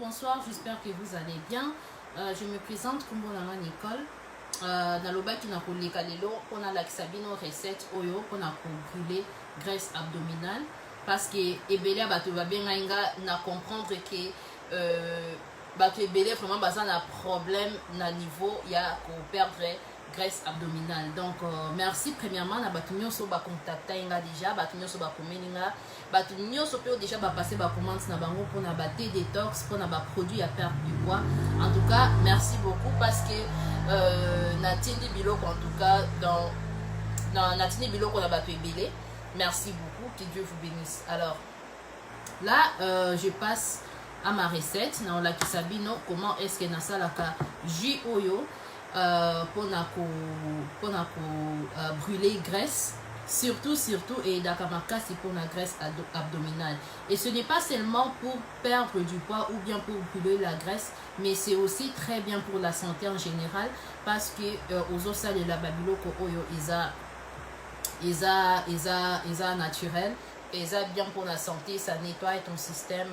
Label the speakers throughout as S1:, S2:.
S1: bonsoir, j'espère que vous allez bien. Je me présente comme Bonama Nicole. Dans le bac, on a la sabino recette oyo on a brûler graisse abdominale parce que Ebelia va bien na comprendre que Ebelia vraiment besoin d'un problème na niveau il y a qu'on perdre graisse abdominale. Donc merci premièrement na batunyo so ba contacter nga déjà batunyo so ba komeninga batunyo so pe déjà ba passer ba commande na bango pour na ba détox pour na ba produit à perdre du poids. En tout cas merci beaucoup parce que Natindi Biloko en tout cas dans Natindi Biloko na bato ebele. Merci beaucoup, que Dieu vous bénisse. Alors là je passe à ma recette na la kisabino comment est-ce que na salaka jus oyo pour brûler graisse surtout et d'akamaka c'est pour la graisse abdominale et ce n'est pas seulement pour perdre du poids ou bien pour brûler la graisse mais c'est aussi très bien pour la santé en général parce que aux os de la babiloko oyo isa naturel et ça bien pour la santé, ça nettoie ton système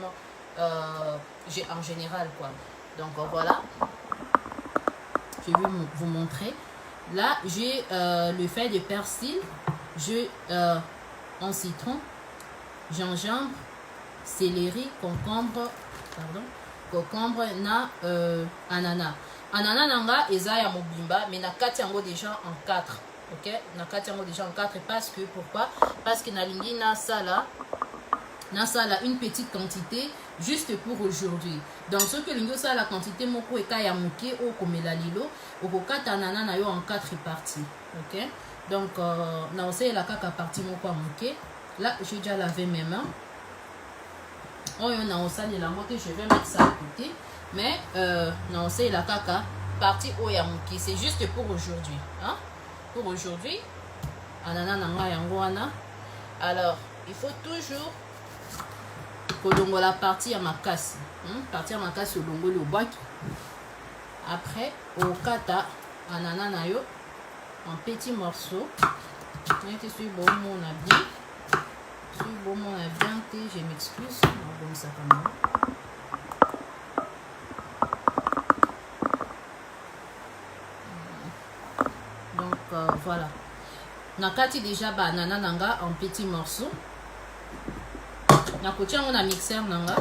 S1: en général quoi. Donc voilà, je vais vous montrer. Là, j'ai le feuille de persil, j'ai en citron, gingembre, céleri, concombre, na ananas. Ananas nanga eza ya mobimba, mais na kati yango déjà en 4. OK? Na kati yango déjà en 4 parce que pourquoi? Parce que na lingi na sala une petite quantité juste pour aujourd'hui. Donc ce que lingo ça la quantité moko eka ya moke o komela lilo okokata nana na yo en 4 parties. OK? Donc na osé la kaka partie moko ya moke. Là j'ai déjà lavé mes mains. Oyo na osali la moke, je vais mettre ça à côté. Mais na osé la kaka partie o ya moke, c'est juste pour aujourd'hui, hein? Pour aujourd'hui. Anana nanga yango wana. Alors, il faut toujours kolongo la partie à ma casse, partie à ma casse au longo le boîte. Après au kata ananas na yo en petits morceaux. Je suis bon mon habit. Je suis bon mon habit, je m'excuse. Bon ça comme ça. Donc voilà. Nakati déjà banana nanga en petits morceaux. Na kotia on a mixeur nanga.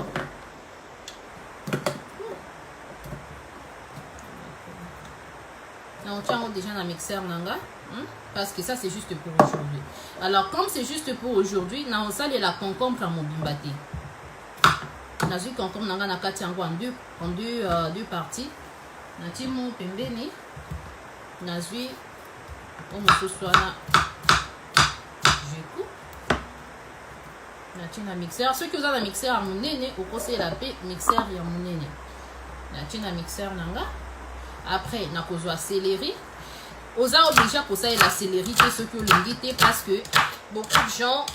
S1: Na kotia on déjà na mixeur nanga, parce que ça c'est juste pour aujourd'hui. Alors comme c'est juste pour aujourd'hui, na on sale la concombre à mon bimbate. Na zui concombre nanga na kati yango en deux parties. Na ti mon pembeni. Na zui on me soit na na mixeur. Ceux qui ont un mixeur à mon nez, au conseil la paix, mixeur et à mon nez. Na mixeur nanga. Après, na kozwa céleri. Oza déjà pour ça la céleri, c'est ce que l'ingité parce que beaucoup de gens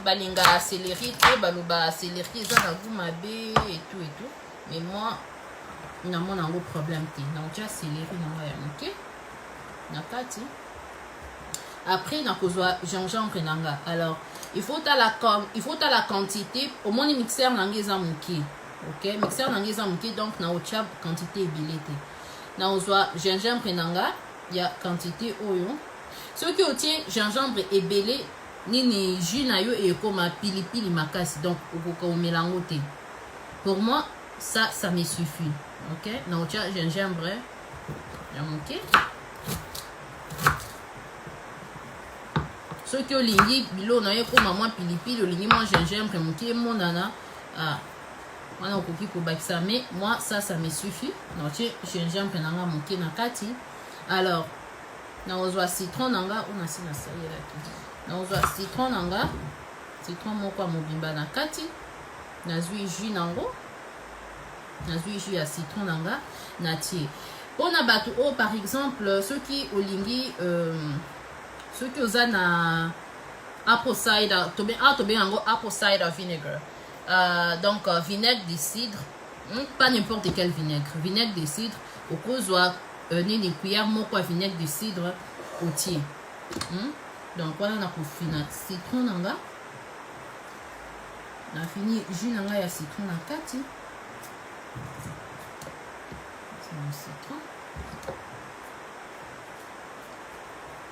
S1: balinga céleri, baluba céleri, ça na goût mabé et tout. Mais moi, na mon un gros problème té. Na déjà céleri nanga ya ok. Na kati. Après, na kozwa gingembre nanga. Alors il faut la quantité au moins mixeur nangeza muki. OK, mixeur nangeza muki donc na ocha quantité bilité. Na ozwa gingembre nanga ya quantité oyo. Ce qui obtient gingembre et belé nini jus na yo et comme pilipili makasi donc okoka omelangote. Pour moi ça me suffit. OK, na ocha gingembre ya muki. Ceux qui ont lingi bilo na yo comme moi pilipili lingi moi gingembre muki mon nana on a coquille pour ça mais moi ça me suffit. Non tu gingembre nanga muki na kati. Alors na ozwa citron nanga on a si na saye là. Na ozwa citron nanga citron moko mobimba na kati. Na zui jus nango. Na zui jus ya citron nanga na tie. On a battu par exemple ceux qui ont lingi ceux qui ont un apple cider, apple cider vinegar. Donc vinaigre de cidre, pas n'importe quel vinaigre. Vinaigre de cidre, au cause une cuillère moko vinaigre de cidre au tiers. Donc voilà on a pour finir citron nanga. On a fini jus nanga ya citron na kati. citron.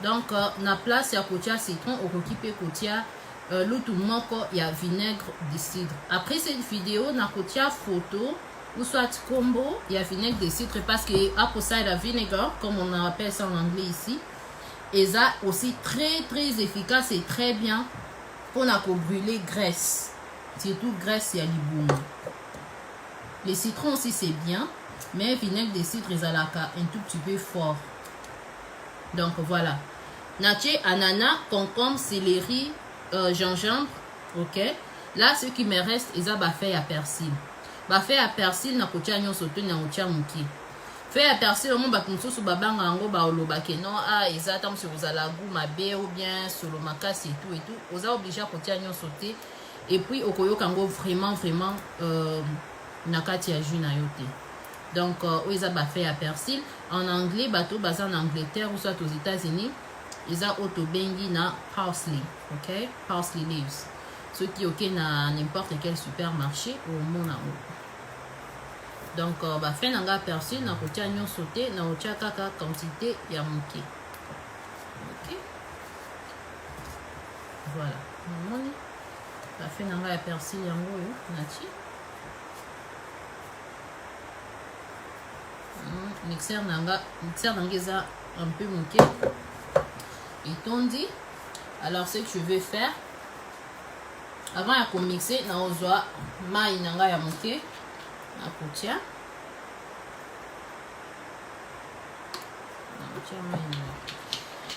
S1: Donc na place ya kotia citron okoki kotia l'autre moko ya vinaigre de cidre. Après cette vidéo na kotia photo ou soit combo ya vinaigre de cidre parce que apple cider vinegar comme on appelle ça en anglais ici, et ça aussi très efficace et très bien pour na ko brûler graisse, surtout graisse ya libunga. Les citrons aussi c'est bien, mais vinaigre de cidre ezalaka un tout petit peu fort. Donc voilà. Natie ananas, concombre, céleri, gingembre. Ok. Là, ce qui me reste, ils ont fait à persil. Fait à persil, na kotia nyon soto na kotia muki. Fait à persil, on va penser sur babanga ango ba olobake non ah ils attendent sur vous la goût ma bé ou bien sur le macas et tout. Vous avez obligé à kotia nyon sauté et puis okoyo kango vraiment nakati ya jus na yote. Donc ils ont fait à persil. En anglais, bateau basé en Angleterre ou soit aux États-Unis, ils ont autobengi na parsley, ok, parsley leaves. Ce qui ok na n'importe quel supermarché au monde. Donc fait nanga persil na kotia nyon sauté na kotia kaka quantité ya moke. Ok. Voilà. Namoni fait nanga persil yango yo nati. Mixeur nanga eza un peu moqué et tondi. Alors ce que je vais faire avant de mixer na ozwa mai nanga ya moqué na kotia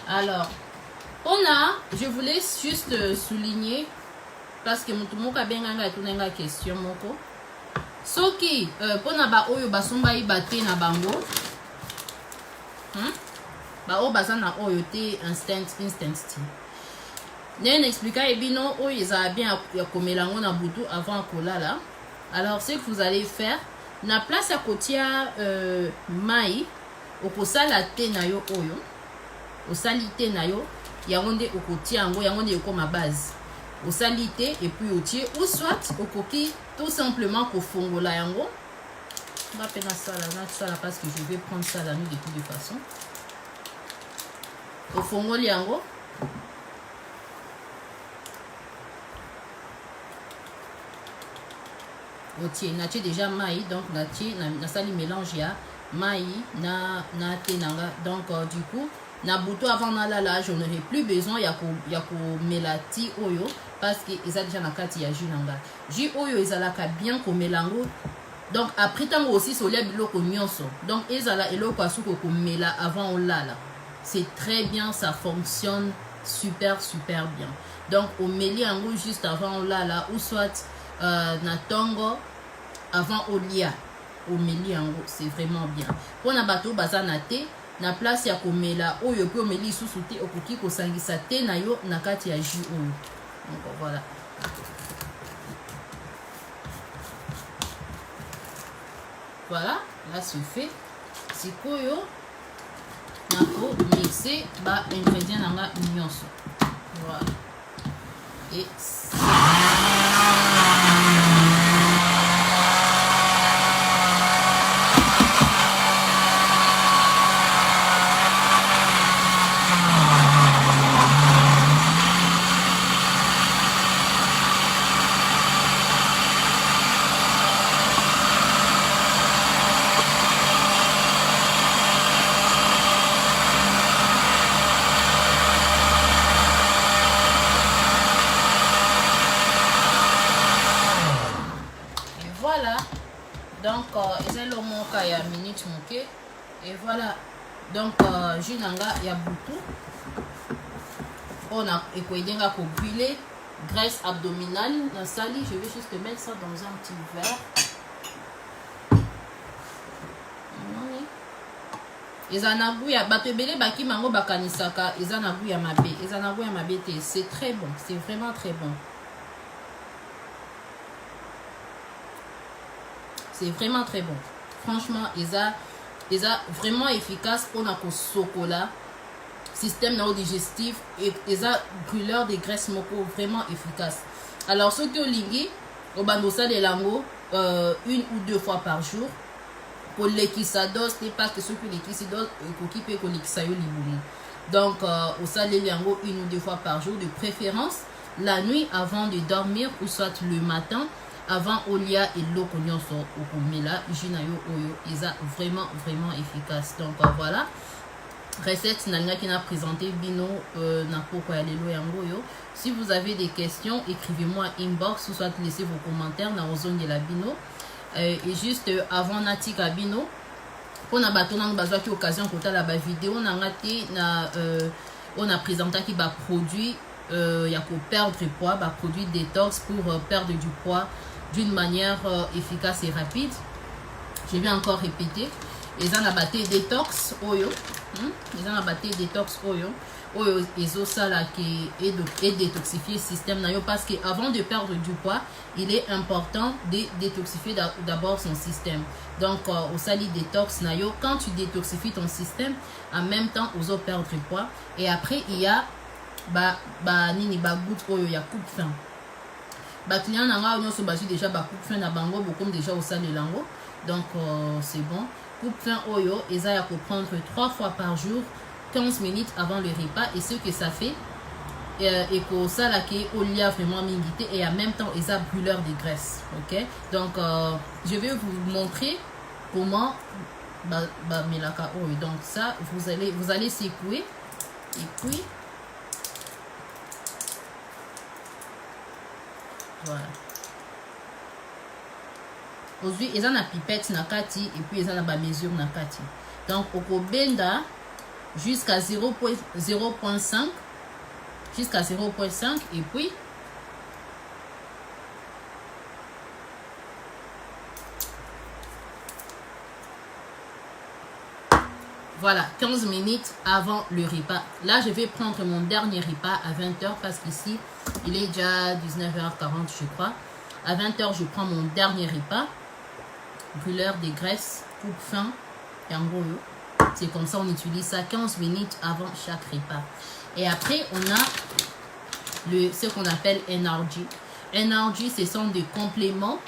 S1: alors je voulais juste souligner parce que mutu moko abenganga etunanga question moko soki pona ba oyo basomba yi bate na bango ba o baza na oyo te instant tea nene explica ebino oyo eza bien ya komelango na butu avant kolala. Alors ce que vous allez faire na place ya kotia mai okosala te na yo oyo osali te na yo yango nde okotia yango yango nde ekoma base osali te et puis otie ou soit okoki tout simplement kofongola yango ba pena sala parce que je vais prendre ça la nuit de toute façon ofongoli yango otie natie déjà mai donc natie na sali mélange ya mai na tenanga donc du coup na buto avant na lala je n'aurai plus besoin ya ko melati oyo parce que eza déjà na kati ya jus nanga jus oyo ezalaka bien ko melango donc après tango aussi solia biloko nyonso donc ezala eloko asuko ko mela avant olala c'est très bien, ça fonctionne super bien. Donc au meli yango juste avant olala ou soit na tongo avant olia au meli yango c'est vraiment bien. Pour na bato bazana te na place ya komela oyo pe omeli susu te okoki kosangisa te na yo na kati ya jus oyo. Donc voilà. Voilà, là c'est fait. C'est koyo nako mixer ba ingrédients nanga nyonso. Voilà. Et donc c'est le moka ya minute moke et voilà donc jus nanga ya butu on a ekoidenga ko brûler graisse abdominale na sali. Je vais juste mettre ça dans un petit verre. Ezana goût ya bato ebele baki mango bakanisaka ezana goût ya mabe ezana goût ya mabe te, c'est très bon, c'est vraiment très bon. C'est vraiment très bon. Franchement, ils a vraiment efficace pour notre chocolat, système digestif et ils a brûleur de graisse moko vraiment efficace. Alors ceux qui ont lingui, au bandosa de lango 1 ou 2 fois par jour. kolekisa dose te parce que soki olekisi dose ekoki mpe kolekisa yo libumu. Donc osaleli yango 1 ou 2 fois par jour, de préférence la nuit avant de dormir ou soit le matin avant olia eloko nyonso okomela jus na yo oyo eza vraiment efficace. Donc voilà recette nalingaki na présenter bino na poko ya lelo yango yo. Si vous avez des questions, écrivez-moi inbox ou soit laissez vos commentaires na ozongela bino. Et juste avant natika bino on a batona bazwaki occasion kotala ba vidéo na ngati na on a présenté ki ba produit ya ko perdre poids, ba produit détox pour perdre du poids d'une manière efficace et rapide. Je vais encore répéter. Ils ont abatté détox oyo. Ils ont abatté détox oyo. Oyo ezo sala qui est détoxifier le système na yo parce que avant de perdre du poids, il est important de détoxifier d'abord son système. Donc au sali détox na yo, quand tu détoxifies ton système, en même temps ozo perdre du poids et après il y a nini ba goutte oyo ya coupe faim. Ba client nanga nyonso bazu déjà ba coupe faim na bango beaucoup déjà au sali lango. Donc c'est bon. Coupe faim oyo eza ya ko prendre 3 fois par jour 15 minutes avant le repas et ce que ça fait et que ça là qui olia vraiment mingité et en même temps ils a brûleur de graisse. OK, donc je vais vous montrer comment melaka oyo. Donc ça vous allez secouer et puis voilà. Aujourd'hui ils ont la pipette na kati et puis ils ont la mesure na kati. Donc au benda jusqu'à 0.5 jusqu'à 0.5 et puis voilà 15 minutes avant le repas. Là je vais prendre mon dernier repas à 20h parce qu'ici il est déjà 19h40 je crois. À 20h je prends mon dernier repas, brûleur des graisses, coupe faim et en gros c'est comme ça on utilise ça 15 minutes avant chaque repas. Et après on a ce qu'on appelle NRG. NRG ce sont des compléments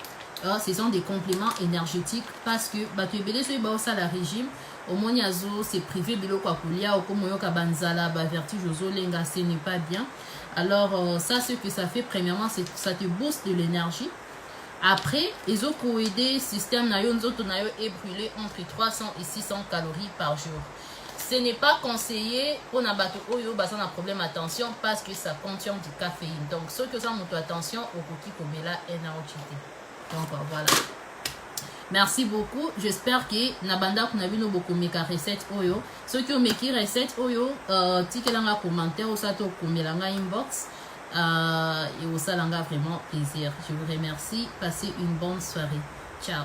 S1: énergétiques parce que ça la régime au moniazo c'est privé biloko akolia okomoyo kabanzala ba vertige ozolenga ce n'est pas bien. Alors ça ce que ça fait premièrement c'est ça te booste de l'énergie. Après, ils ont coïdé système nayo est brûlé entre 300 et 600 calories par jour. Ce n'est pas conseillé pour nabato oyo basan un problème attention parce que ça contient du caféine. Donc ceux que ça montent attention au koki komela NRG. Donc voilà. Merci beaucoup. J'espère que nabanda kunabino beaucoup meka recette oyo. Ceux qui ont meki recette oyo tikelanga commentaire ou sato komelanga inbox. Et au salanga vraiment plaisir. Je vous remercie. Passez une bonne soirée. Ciao.